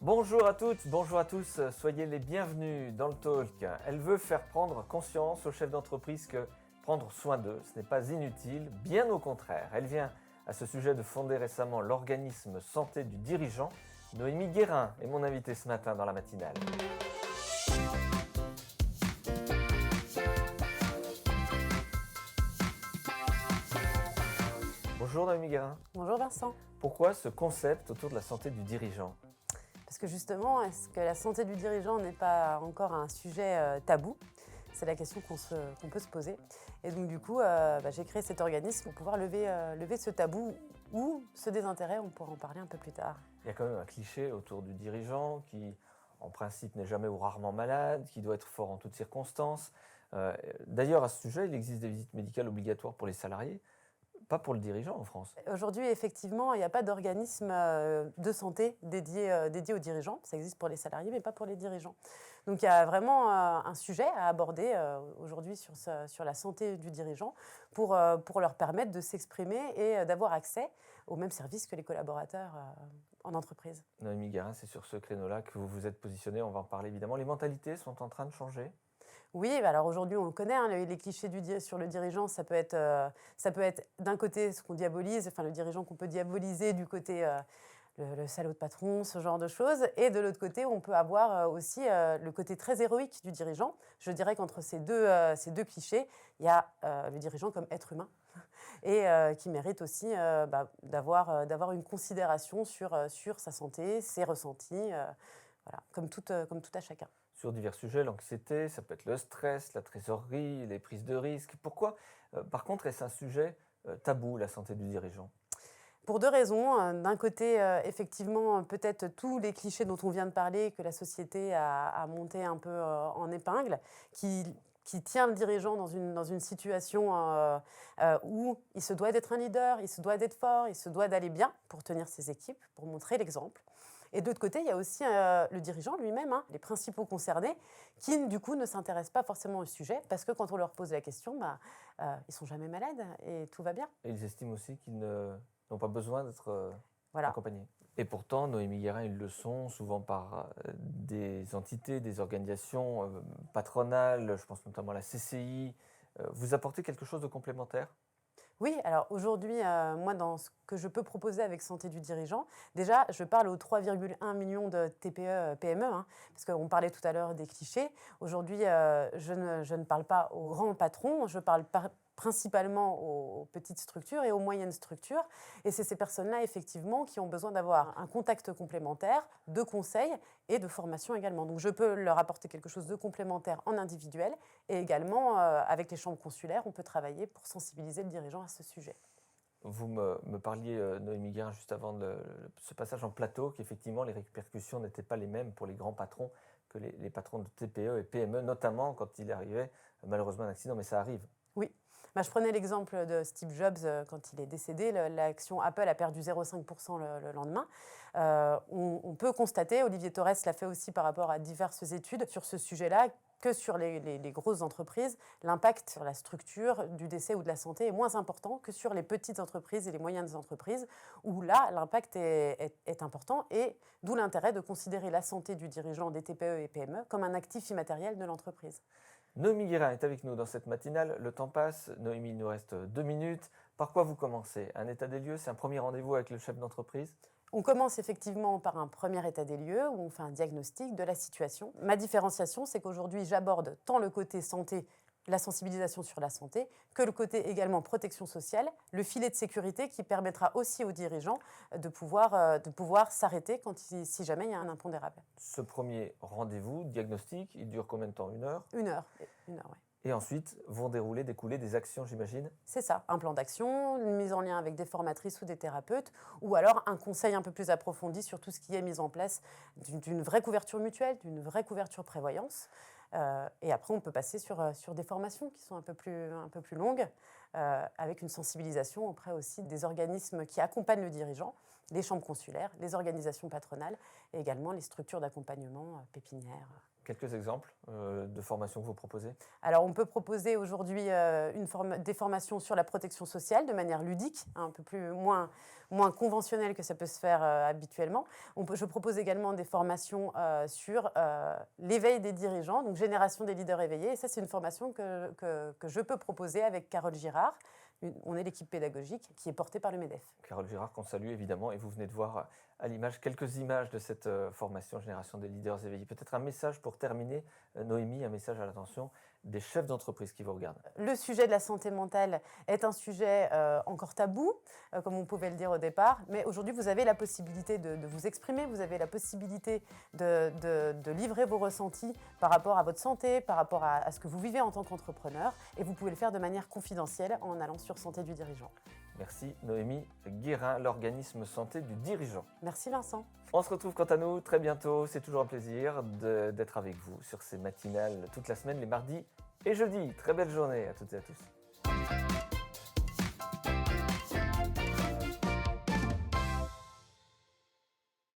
Bonjour à toutes, bonjour à tous, soyez les bienvenus dans le talk. Elle veut faire prendre conscience aux chefs d'entreprise que prendre soin d'eux, ce n'est pas inutile, bien au contraire. Elle vient à ce sujet de fonder récemment l'organisme Santé du Dirigeant. Noémie Guérin est mon invitée ce matin dans la matinale. Bonjour Noémie Guérin. Bonjour Vincent. Pourquoi ce concept autour de la santé du dirigeant ? Parce que justement, est-ce que la santé du dirigeant n'est pas encore un sujet tabou ? C'est la question qu'on peut se poser. Et donc du coup, j'ai créé cet organisme pour pouvoir lever ce tabou ou ce désintérêt, on pourra en parler un peu plus tard. Il y a quand même un cliché autour du dirigeant qui, en principe, n'est jamais ou rarement malade, qui doit être fort en toutes circonstances. D'ailleurs, à ce sujet, il existe des visites médicales obligatoires pour les salariés, pas pour le dirigeant en France. Aujourd'hui, effectivement, il n'y a pas d'organisme de santé dédié aux dirigeants. Ça existe pour les salariés, mais pas pour les dirigeants. Donc il y a vraiment un sujet à aborder aujourd'hui sur la santé du dirigeant pour leur permettre de s'exprimer et d'avoir accès aux mêmes services que les collaborateurs en entreprise. Noémie Guérin, c'est sur ce créneau-là que vous vous êtes positionné, on va en parler évidemment. Les mentalités sont en train de changer ? Oui, alors aujourd'hui, on le connaît, hein, les clichés sur le dirigeant, ça peut être d'un côté ce qu'on diabolise, enfin le dirigeant qu'on peut diaboliser du côté le salaud de patron, ce genre de choses, et de l'autre côté, on peut avoir aussi le côté très héroïque du dirigeant. Je dirais qu'entre ces deux clichés, il y a le dirigeant comme être humain et qui mérite aussi d'avoir une considération sur sa santé, ses ressentis, voilà, comme tout à chacun. Sur divers sujets, l'anxiété, ça peut être le stress, la trésorerie, les prises de risques. Pourquoi, par contre, est-ce un sujet tabou, la santé du dirigeant ? Pour deux raisons. D'un côté, effectivement, peut-être tous les clichés dont on vient de parler, que la société a monté un peu en épingle, qui tient le dirigeant dans une situation où il se doit d'être un leader, il se doit d'être fort, il se doit d'aller bien pour tenir ses équipes, pour montrer l'exemple. Et de l'autre côté, il y a aussi le dirigeant lui-même, les principaux concernés, qui du coup ne s'intéressent pas forcément au sujet, parce que quand on leur pose la question, ils ne sont jamais malades et tout va bien. Et ils estiment aussi qu'ils n'ont pas besoin d'être accompagnés. Et pourtant, Noémie Guérin, ils le sont souvent par des entités, des organisations patronales, je pense notamment à la CCI. Vous apportez quelque chose de complémentaire ? Oui, alors aujourd'hui, moi, dans ce que je peux proposer avec Santé du dirigeant, déjà, je parle aux 3,1 millions de TPE, PME, parce qu'on parlait tout à l'heure des clichés. Aujourd'hui, je ne parle pas aux grands patrons, je parle principalement aux petites structures et aux moyennes structures. Et c'est ces personnes-là, effectivement, qui ont besoin d'avoir un contact complémentaire, de conseils et de formation également. Donc, je peux leur apporter quelque chose de complémentaire en individuel et également, avec les chambres consulaires, on peut travailler pour sensibiliser le dirigeant à ce sujet. Vous me parliez, Noémie Guérin, juste avant ce passage en plateau, qu'effectivement, les répercussions n'étaient pas les mêmes pour les grands patrons que les patrons de TPE et PME, notamment quand il arrivait malheureusement un accident, mais ça arrive. Oui. Je prenais l'exemple de Steve Jobs quand il est décédé. L'action Apple a perdu 0,5% le lendemain. On peut constater, Olivier Torres l'a fait aussi par rapport à diverses études sur ce sujet-là, que sur les grosses entreprises, l'impact sur la structure du décès ou de la santé est moins important que sur les petites entreprises et les moyennes entreprises, où là, l'impact est important, et d'où l'intérêt de considérer la santé du dirigeant des TPE et PME comme un actif immatériel de l'entreprise. Noémie Guérin est avec nous dans cette matinale. Le temps passe. Noémie, il nous reste 2 minutes. Par quoi vous commencez ? Un état des lieux, c'est un premier rendez-vous avec le chef d'entreprise ? On commence effectivement par un premier état des lieux où on fait un diagnostic de la situation. Ma différenciation, c'est qu'aujourd'hui, j'aborde tant le côté santé, la sensibilisation sur la santé, que le côté également protection sociale, le filet de sécurité qui permettra aussi aux dirigeants de pouvoir s'arrêter si jamais il y a un impondérable. Ce premier rendez-vous, diagnostic, il dure combien de temps ? 1 heure ? 1 heure, oui. Et ensuite vont découler des actions, j'imagine ? C'est ça, un plan d'action, une mise en lien avec des formatrices ou des thérapeutes, ou alors un conseil un peu plus approfondi sur tout ce qui est mis en place d'une vraie couverture mutuelle, d'une vraie couverture prévoyance. Et après, on peut passer sur des formations qui sont un peu plus longues, avec une sensibilisation auprès aussi des organismes qui accompagnent le dirigeant les chambres consulaires, les organisations patronales et également les structures d'accompagnement, pépinières. Quelques exemples de formations que vous proposez? Alors, on peut proposer aujourd'hui des formations sur la protection sociale de manière ludique, un peu moins conventionnelle que ça peut se faire habituellement. Je propose également des formations sur l'éveil des dirigeants, donc génération des leaders éveillés. Et ça, c'est une formation que je peux proposer avec Carole Girard. On est l'équipe pédagogique qui est portée par le MEDEF. Carole Girard, qu'on salue évidemment, et vous venez de voir à l'image quelques images de cette formation Génération des leaders éveillés. Peut-être un message pour terminer, Noémie, un message à l'attention des chefs d'entreprise qui vous regardent. Le sujet de la santé mentale est un sujet encore tabou, comme on pouvait le dire au départ, mais aujourd'hui vous avez la possibilité de vous exprimer, vous avez la possibilité de livrer vos ressentis par rapport à votre santé, par rapport à ce que vous vivez en tant qu'entrepreneur, et vous pouvez le faire de manière confidentielle en allant sur Santé du dirigeant. Merci Noémie Guérin, l'organisme Santé du dirigeant. Merci Vincent. On se retrouve quant à nous très bientôt. C'est toujours un plaisir d'être avec vous sur ces matinales toute la semaine, les mardis et jeudis. Très belle journée à toutes et à tous.